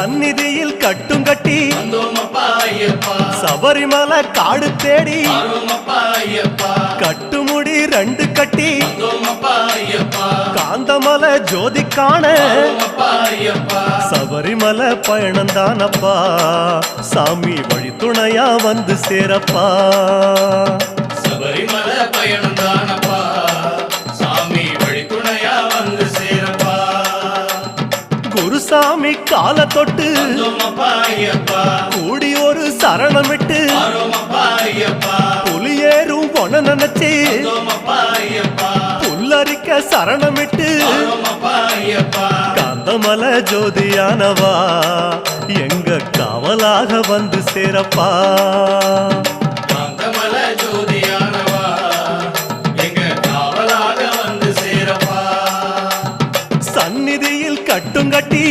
சந்நிதியில் கட்டும் கட்டி சபரிமலை காடு தேடி கட்டுமுடி 2 கட்டி காந்தமலை ஜோதி காண சபரிமலை பயணந்தானப்பா சாமி வழி துணையா வந்து சேரப்பா சபரிமலை பயணந்தானப்பா சாமி வழி துணையா வந்து சேரப்பா குருசாமி கால தொட்டு கூடி ஒரு சரணமிட்டு புலியேறும் பொன நினைச்சு புல்லரிக்க சரணமிட்டு காந்தமலை ஜோதியானவா எங்க காவலாக வந்து சேரப்பா காந்தமலை ஜோதியானவா எங்க காவலாக வந்து சேரப்பா சந்நிதியில் கட்டும் கட்டி